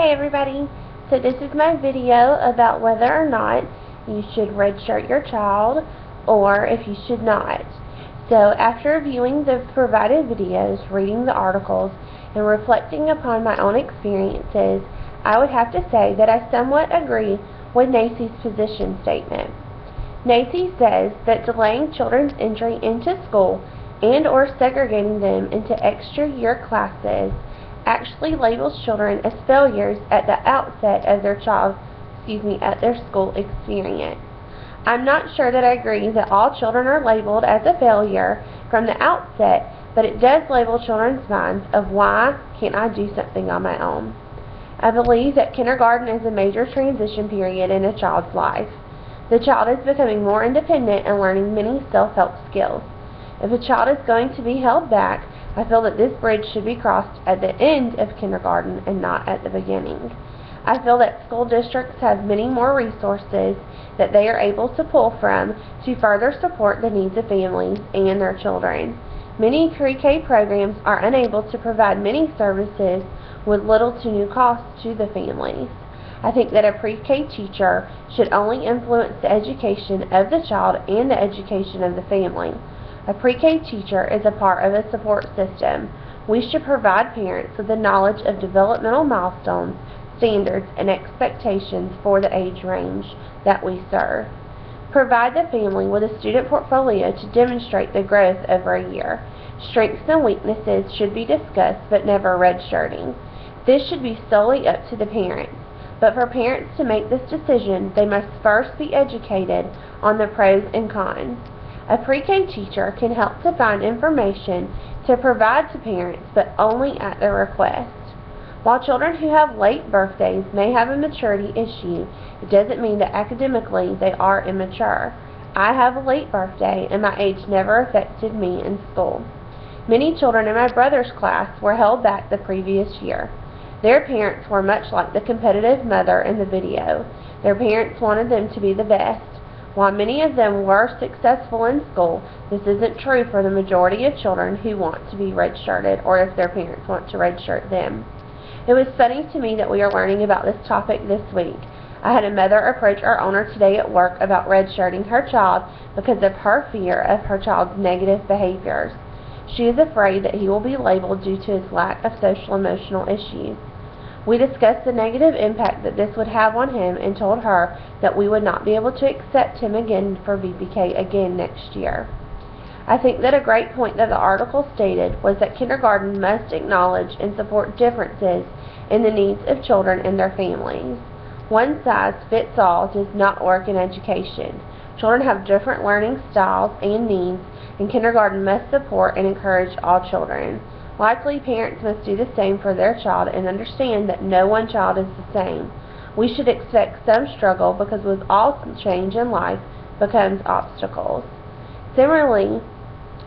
Hey everybody, so this is my video about whether or not you should redshirt your child or if you should not. So after viewing the provided videos, reading the articles, and reflecting upon my own experiences, I would have to say that I somewhat agree with NACCE's position statement. NACCE says that delaying children's entry into school and or segregating them into extra year classes actually labels children as failures at the outset of their school experience. I'm not sure that I agree that all children are labeled as a failure from the outset, but it does label children's minds of why can't I do something on my own. I believe that kindergarten is a major transition period in a child's life. The child is becoming more independent and learning many self-help skills. If a child is going to be held back, I feel that this bridge should be crossed at the end of kindergarten and not at the beginning. I feel that school districts have many more resources that they are able to pull from to further support the needs of families and their children. Many pre-K programs are unable to provide many services with little to no cost to the families. I think that a pre-K teacher should only influence the education of the child and the education of the family. A pre-K teacher is a part of a support system. We should provide parents with the knowledge of developmental milestones, standards, and expectations for the age range that we serve. Provide the family with a student portfolio to demonstrate the growth over a year. Strengths and weaknesses should be discussed, but never redshirting. This should be solely up to the parents. But for parents to make this decision, they must first be educated on the pros and cons. A pre-K teacher can help to find information to provide to parents, but only at their request. While children who have late birthdays may have a maturity issue, it doesn't mean that academically they are immature. I have a late birthday, and my age never affected me in school. Many children in my brother's class were held back the previous year. Their parents were much like the competitive mother in the video. Their parents wanted them to be the best. While many of them were successful in school, this isn't true for the majority of children who want to be redshirted or if their parents want to redshirt them. It was funny to me that we are learning about this topic this week. I had a mother approach our owner today at work about redshirting her child because of her fear of her child's negative behaviors. She is afraid that he will be labeled due to his lack of social-emotional issues. We discussed the negative impact that this would have on him and told her that we would not be able to accept him again for VPK again next year. I think that a great point that the article stated was that kindergarten must acknowledge and support differences in the needs of children and their families. One size fits all does not work in education. Children have different learning styles and needs, and kindergarten must support and encourage all children. Likely, parents must do the same for their child and understand that no one child is the same. We should expect some struggle because with all change in life becomes obstacles. Similarly,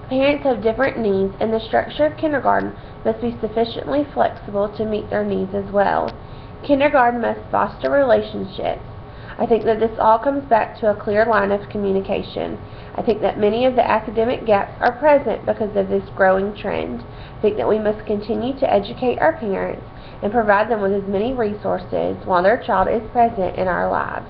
parents have different needs, and the structure of kindergarten must be sufficiently flexible to meet their needs as well. Kindergarten must foster relationships. I think that this all comes back to a clear line of communication. I think that many of the academic gaps are present because of this growing trend. I think that we must continue to educate our parents and provide them with as many resources while their child is present in our lives.